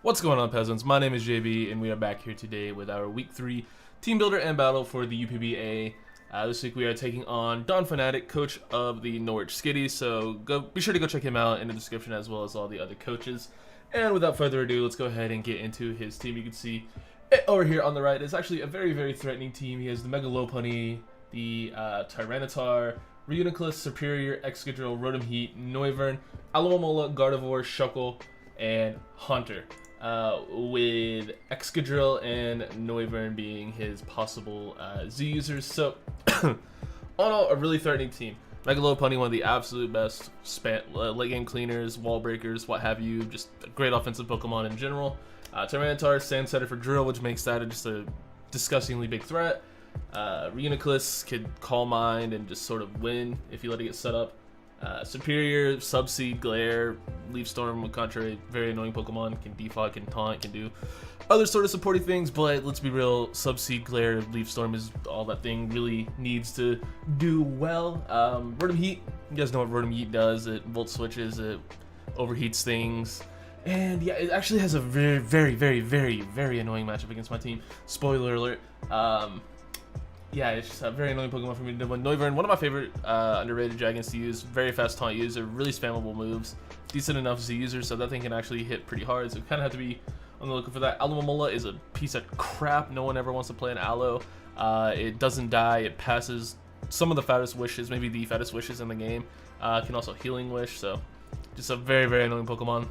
What's going on, peasants? My name is JB, and we are back here today with our Week 3 Team Builder and Battle for the UPBA. This week we are taking on Donphanatic, coach of the Norwich Skittys, so be sure to go check him out in the description as well as all the other coaches. And without further ado, let's go ahead and get into his team. You can see it over here on the right is actually a very threatening team. He has the Megalopunny, the Tyranitar, Reuniclus, Superior, Excadrill, Rotom Heat, Noivern, Alomomola, Gardevoir, Shuckle, and Hunter. With Excadrill and Noivern being his possible Z users. So, all a really threatening team. Megalopunny, one of the absolute best late game cleaners, wall breakers, what have you. Just a great offensive Pokemon in general. Tyranitar, Sand Setter for Drill, which makes that just a disgustingly big threat. Reuniclus could Calm Mind and just sort of win if you let it get set up. Superior, Subseed, Glare, Leaf Storm, contrary, very annoying Pokemon, can defog, can taunt, can do other sort of supporting things, but let's be real, Subseed, Glare, Leaf Storm is all that thing really needs to do well. Rotom Heat, you guys know what Rotom Heat does, it volt switches, it overheats things, and yeah, it actually has a very annoying matchup against my team. Spoiler alert. Yeah, it's just a very annoying Pokemon for me to win. Noivern, one of my favorite underrated dragons to use. Very fast taunt user, really spammable moves. Decent enough Z user, so that thing can actually hit pretty hard. So you kind of have to be on the lookout for that. Alomomola is a piece of crap. No one ever wants to play an Aloe. It doesn't die. It passes some of the fattest wishes, maybe the fattest wishes in the game. Can also Healing Wish, so just a very annoying Pokemon.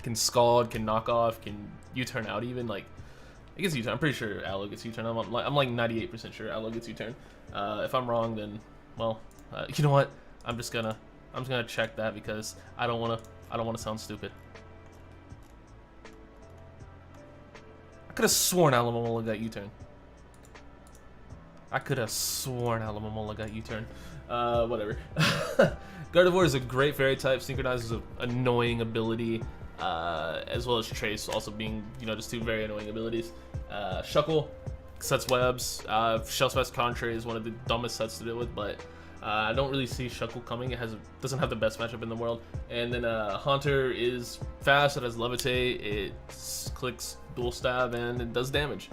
Can Scald, can knock off, can U-turn out even, like, it gets U-turn. I'm pretty sure Aloe gets U-turn. I'm like 98% sure Aloe gets U-turn. If I'm wrong, then well, you know what? I'm just gonna check that because I don't wanna sound stupid. I could have sworn Alomomola got U-turn. I could have sworn Alomomola got U-turn. Whatever. Gardevoir is a great fairy type. Synchronize is an annoying ability. As well as Trace also being, just two very annoying abilities. Shuckle sets webs. Shell Smash Contrary is one of the dumbest sets to deal with, but I don't really see Shuckle coming. It doesn't have the best matchup in the world. And then Hunter is fast. It has Levitate. It clicks Dual Stab and it does damage.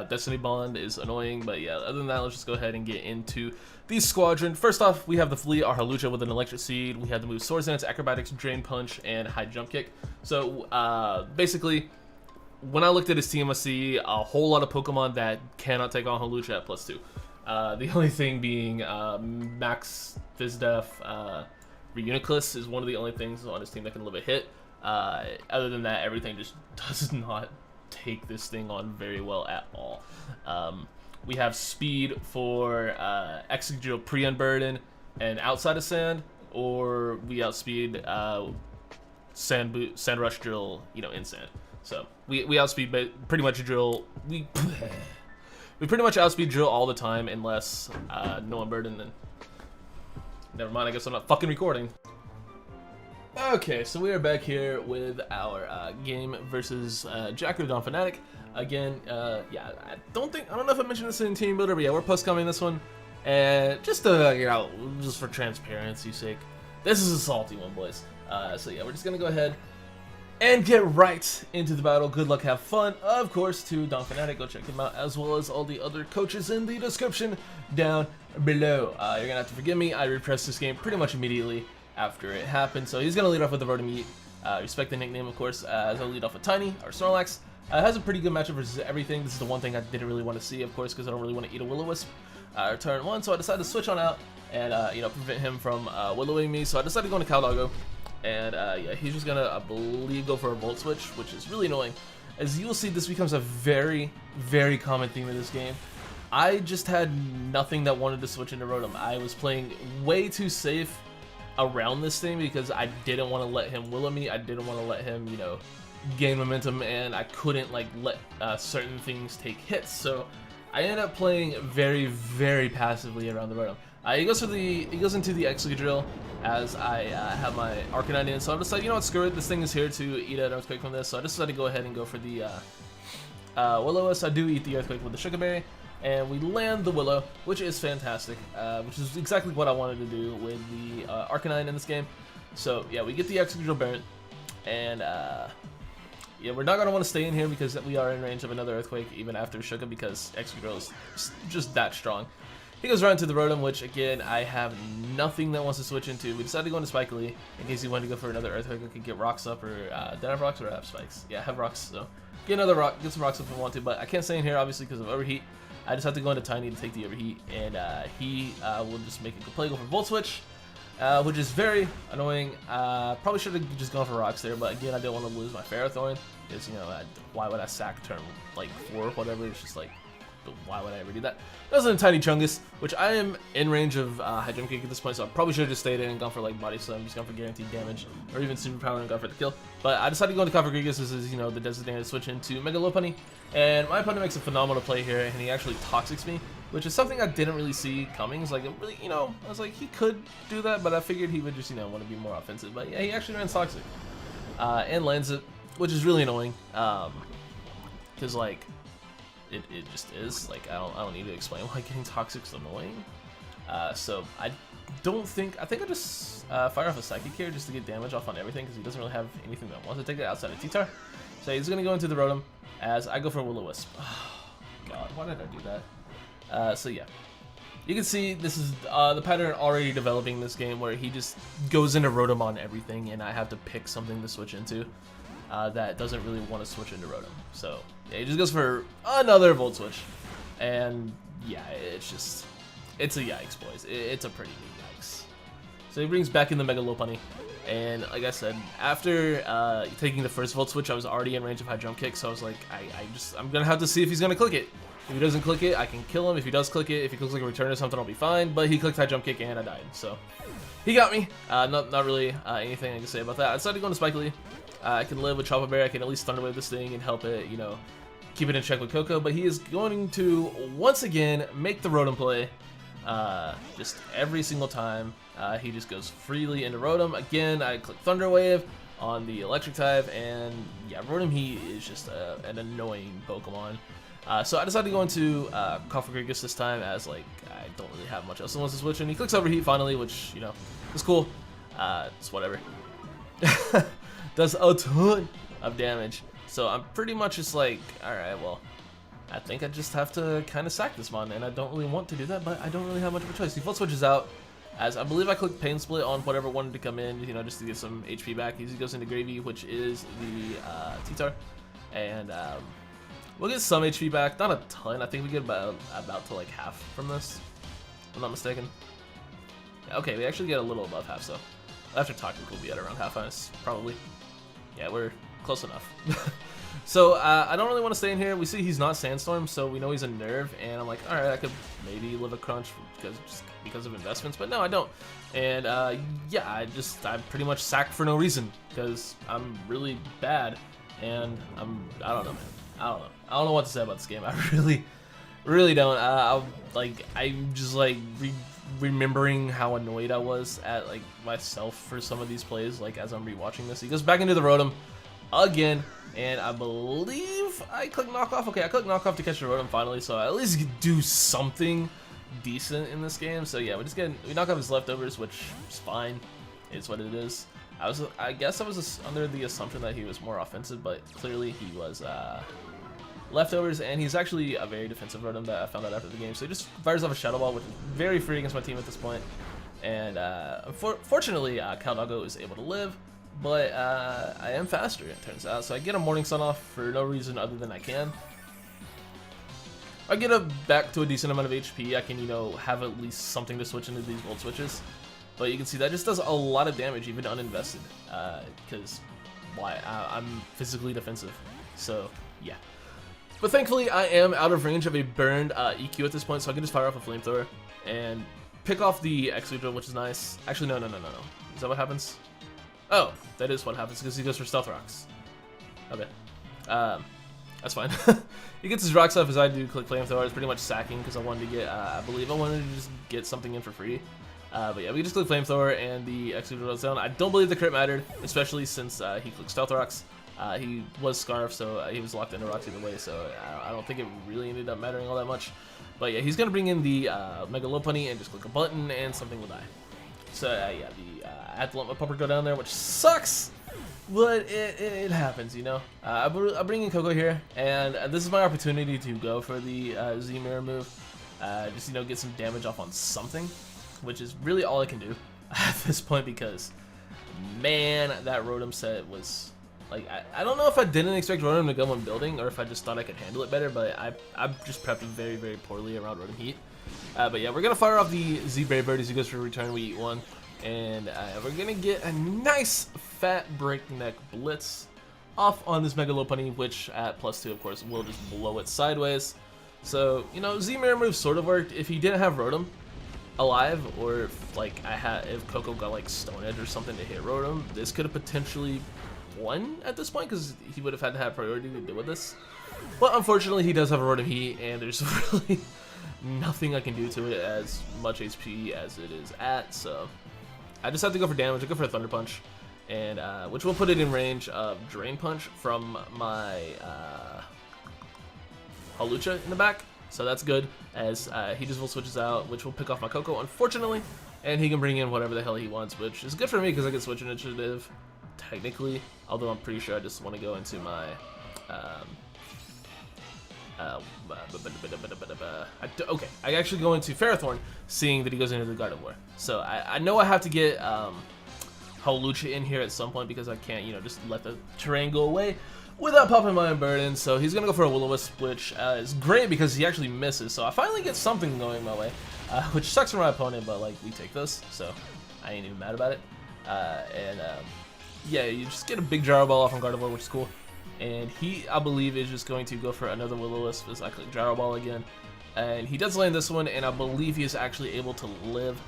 Destiny Bond is annoying, but yeah, other than that, let's just go ahead and get into the squadron. First off, we have the fleet, our Hawlucha with an Electric Seed. We have the moves Swords Dance, Acrobatics, Drain Punch, and High Jump Kick. So basically, when I looked at his team, I see a whole lot of Pokemon that cannot take on Hawlucha at +2. The only thing being Max Fizdef, Reuniclus is one of the only things on his team that can live a hit. Other than that, everything just does not take this thing on very well at all. We have speed for Excadrill, Pre-Unburden, and Outside of Sand, or we outspeed Sand Rush Drill, in Sand. So we outspeed pretty much Drill. We pretty much outspeed Drill all the time unless no Unburden. Then never mind. I guess I'm not fucking recording. Okay, so we are back here with our game versus Jack of Donphanatic. Again, yeah, I don't know if I mentioned this in Team Builder, but yeah, we're post-coming this one. And just to, just for transparency's sake, this is a salty one, boys. So yeah, we're just gonna go ahead and get right into the battle. Good luck, have fun, of course, to Donphanatic. Go check him out, as well as all the other coaches in the description down below. You're gonna have to forgive me, I repressed this game pretty much immediately after it happened. So he's going to lead off with the Rotom Heat. Respect the nickname, of course. As I'll lead off with Tiny, or Snorlax. Has a pretty good matchup versus everything. This is the one thing I didn't really want to see, of course, because I don't really want to eat a Will-O-Wisp turn 1. So I decided to switch on out and, prevent him from Will-O-ing me. So I decided to go into Caldoggo. And, yeah, he's just going to, I believe, go for a Volt Switch, which is really annoying. As you will see, this becomes a very common theme in this game. I just had nothing that wanted to switch into Rotom. I was playing way too safe around this thing because I didn't want to let him Willow me. I didn't want to let him, gain momentum, and I couldn't let certain things take hits. So I ended up playing very passively around the Rotom. He goes into the Excadrill as I have my Arcanine in. So I'm just like, screw it. This thing is here to eat an Earthquake from this. So I just decided to go ahead and go for the Will-O-Wisp. I do eat the Earthquake with the Sugar Berry. And we land the Willow, which is fantastic, which is exactly what I wanted to do with the Arcanine in this game. So yeah, we get the Excadrill burnt, and yeah, we're not going to want to stay in here because we are in range of another Earthquake even after Shuka because Excadrill is just that strong. He goes right into the Rotom, which again, I have nothing that wants to switch into. We decided to go into Spike Lee in case he wanted to go for another Earthquake. I could get Rocks up, or did I have Rocks or I have Spikes? Yeah, I have Rocks, so get another Rock, get some Rocks up if I want to, but I can't stay in here obviously because of Overheat. I just have to go into Tiny to take the Overheat, and he will just make a play, go for Volt Switch, which is very annoying. Probably should have just gone for Rocks there, but again, I didn't want to lose my Ferrothorn because, you know, why would I sack turn like 4 or whatever? It's just like, why would I ever do that? That was a Tiny Chungus, which I am in range of High Jump Kick at this point, so I probably should have just stayed in and gone for like Body Slam, just gone for guaranteed damage, or even Super Power and gone for the kill. But I decided to go into Cofagrigus. This is, you know, the designated switch into Mega Lopunny, and my opponent makes a phenomenal play here, and he actually Toxics me, which is something I didn't really see coming. It's like, it really, you know, I was like, he could do that, but I figured he would just, you know, want to be more offensive. But yeah, he actually ran Toxic, and lands it, which is really annoying, because like, it just is. Like, I don't need to explain why getting Toxic is annoying. So I think I just fire off a Psychic here just to get damage off on everything because he doesn't really have anything that wants to take it outside of T-Tar. So he's gonna go into the Rotom as I go for Will-O-Wisp. Oh, God, why did I do that? So yeah, you can see this is the pattern already developing in this game where he just goes into Rotom on everything, and I have to pick something to switch into. That doesn't really want to switch into Rotom. So yeah, he just goes for another Volt Switch, and yeah, it's a yikes, boys. It's a pretty big yikes. So he brings back in the Mega Lopunny, and like I said, after taking the first Volt Switch, I was already in range of High Jump Kick, so I was like, I'm gonna have to see if he's gonna click it. If he doesn't click it, I can kill him. If he does click it, if he clicks like a return or something, I'll be fine. But he clicked High Jump Kick and I died, so he got me. Not really anything I can say about that. I decided to go into Spike Lee. I can live with Chopper Bear. I can at least Thunder Wave this thing and help it, you know, keep it in check with Coco. But he is going to once again make the Rotom play. Just every single time, he just goes freely into Rotom. Again, I click Thunder Wave on the Electric type, and yeah, Rotom Heat is just an annoying Pokemon. So I decided to go into Cofagrigus this time, as like I don't really have much else that wants to switch, and he clicks Overheat finally, which, you know, is cool. It's whatever. Does a ton of damage. So I'm pretty much just like, alright, well, I think I just have to kind of sack this mon, and I don't really want to do that, but I don't really have much of a choice. He Volt Switches out, as I believe I clicked Pain Split on whatever wanted to come in, you know, just to get some HP back. He goes into Gravy, which is the T-Tar, and we'll get some HP back, not a ton. I think we get about to like half from this, if I'm not mistaken. Okay, we actually get a little above half, so after Toxic we'll be at around half, probably. Yeah, we're close enough. So I don't really want to stay in here. We see he's not Sandstorm, so we know he's a Nerve, and I'm like, all right, I could maybe live a Crunch because of investments, but no, I don't. And yeah, I pretty much sacked for no reason because I'm really bad, and I don't know, man. I don't know what to say about this game. I really don't. I'm just like remembering how annoyed I was at like myself for some of these plays, like as I'm rewatching this. He goes back into the Rotom again, and I believe I click Knockoff. Okay, I click Knockoff to catch the Rotom finally, so I at least do something decent in this game. So yeah, we knock off his leftovers, which is fine. It's what it is. I guess I was under the assumption that he was more offensive, but clearly he was leftovers, and he's actually a very defensive Rotom that I found out after the game. So he just fires off a Shadow Ball, which is very free against my team at this point. And fortunately, Caldago is able to live, but I am faster, it turns out. So I get a Morning Sun off for no reason other than I can. I get back to a decent amount of HP. I can, you know, have at least something to switch into these Volt Switches. But you can see that just does a lot of damage, even uninvested, because I'm physically defensive. So yeah. But thankfully, I am out of range of a burned EQ at this point, so I can just fire off a Flamethrower and pick off the Excadrill, which is nice. Actually, no. Is that what happens? Oh, that is what happens, because he goes for Stealth Rocks. Okay. That's fine. He gets his rocks off as I do click Flamethrower. It's pretty much sacking, because I wanted to get, I believe I wanted to just get something in for free. But yeah, we just click Flamethrower, and the Excadrill goes down. I don't believe the crit mattered, especially since he clicked Stealth Rocks. He was Scarf, so he was locked into rocks either way, so I don't think it really ended up mattering all that much. But yeah, he's going to bring in the Mega Lopunny and just click a button, and something will die. So yeah, I had to let my pupper go down there, which sucks, But it happens, you know. I bring in Coco here, and this is my opportunity to go for the Z mirror move. Just, you know, get some damage off on something, which is really all I can do at this point because, man, that Rotom set was, like, I don't know if I didn't expect Rotom to go when building or if I just thought I could handle it better, but I just prepped very, very poorly around Rotom Heat. But yeah, we're going to fire off the Z Brave Bird as he goes for a return. We eat one. And we're going to get a nice fat breakneck blitz off on this Mega Lopunny, which at +2, of course, will just blow it sideways. So, you know, Z Mirror move sort of worked. If he didn't have Rotom alive, or if, like, if Coco got, like, Stone Edge or something to hit Rotom, this could have potentially won at this point, because he would have had to have priority to deal with this. But unfortunately, he does have a Rotom Heat, and there's really nothing I can do to it as much HP as it is at, so I just have to go for damage. I go for a Thunder Punch, and which will put it in range of Drain Punch from my Hawlucha in the back. So that's good, as he just will switches out, which will pick off my Coco, unfortunately, and he can bring in whatever the hell he wants, which is good for me because I can switch initiative, technically, although I'm pretty sure I just want to go into my okay, I actually go into Ferrothorn, seeing that he goes into the Gardevoir. So I know I have to get Hawlucha in here at some point because I can't, you know, just let the terrain go away without popping my Unburden. So he's gonna go for a Will-O-Wisp, which is great because he actually misses. So I finally get something going my way, which sucks for my opponent, but like we take this, so I ain't even mad about it. Yeah, you just get a big Gyro Ball off on Gardevoir, which is cool. And he, I believe, is just going to go for another Will-O-Wisp as I click Gyro Ball again. And he does land this one, and I believe he is actually able to live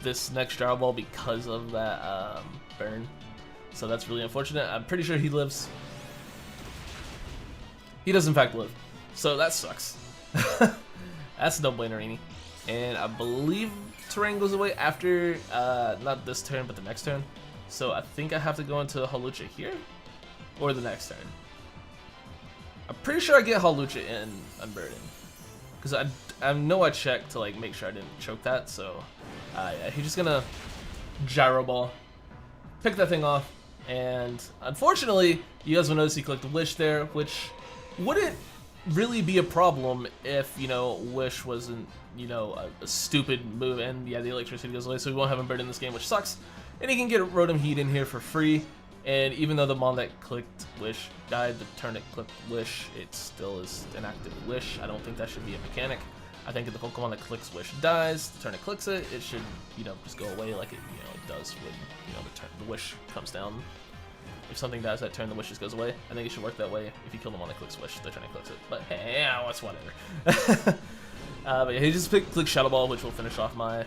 this next Gyro Ball because of that burn. So that's really unfortunate. I'm pretty sure he lives. He does in fact live. So that sucks. That's no bueno-rini. And I believe terrain goes away after, not this turn, but the next turn. So I think I have to go into Hawlucha here, or the next turn. I'm pretty sure I get Hawlucha in Unburden, because I know I checked to like make sure I didn't choke that. So he's just gonna Gyro Ball, pick that thing off, and unfortunately, you guys will notice he clicked Wish there, which wouldn't really be a problem if, you know, Wish wasn't, you know, a stupid move, and yeah, the electricity goes away, so we won't have him burn in this game, which sucks. And he can get Rotom Heat in here for free. And even though the Mon that clicked Wish died, the turn it clicked Wish, it still is an active Wish. I don't think that should be a mechanic. I think if the Pokemon that clicks Wish dies, the turn it clicks it, it should, you know, just go away like it, you know, it does when, you know, the Wish comes down. If something dies that turn, the Wish just goes away. I think it should work that way. If you kill the Mon that clicks Wish, the turn it clicks it. But hey, yeah, what's whatever. But yeah, he just clicked Shadow Ball, which will finish off my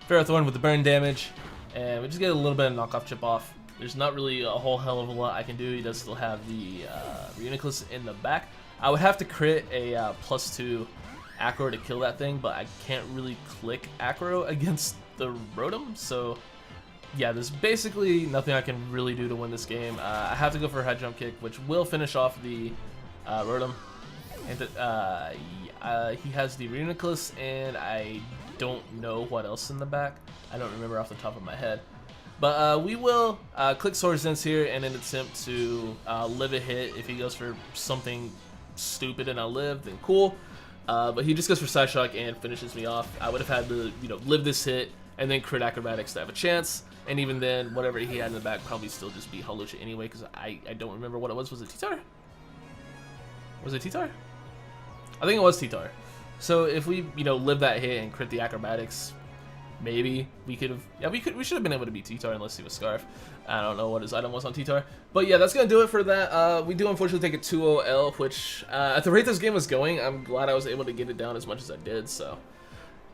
Ferrothorn with the burn damage. And we just get a little bit of knockoff chip off. There's not really a whole hell of a lot I can do. He does still have the Reuniclus in the back. I would have to crit a +2 Acro to kill that thing, but I can't really click Acro against the Rotom. So yeah, there's basically nothing I can really do to win this game. I have to go for a High Jump Kick, which will finish off the Rotom. And he has the Reuniclus, and I don't know what else in the back. I don't remember off the top of my head. But we will click Swords Dance here in an attempt to live a hit. If he goes for something stupid and I live, then cool. But he just goes for Side Shock and finishes me off. I would have had to, you know, live this hit and then crit Acrobatics to have a chance. And even then, whatever he had in the back probably still just be Hawlucha anyway, because I don't remember what it was. Was it T-Tar? Was it T-Tar? I think it was T-Tar. So if we, you know, live that hit and crit the Acrobatics, maybe we could have, yeah, we should have been able to beat T-Tar unless he was Scarf. I don't know what his item was on T-Tar. But yeah, that's going to do it for that. We do unfortunately take a 2-0L, which at the rate this game was going, I'm glad I was able to get it down as much as I did. So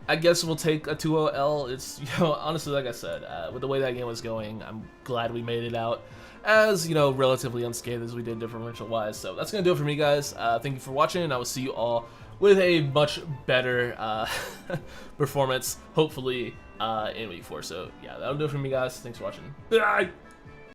I guess we'll take a 2-0L. It's, you know, honestly, like I said, with the way that game was going, I'm glad we made it out as, you know, relatively unscathed as we did differential-wise. So that's going to do it for me, guys. Thank you for watching, and I will see you all with a much better performance, hopefully, in Week 4. So, yeah, that'll do it for me, guys. Thanks for watching. Bye!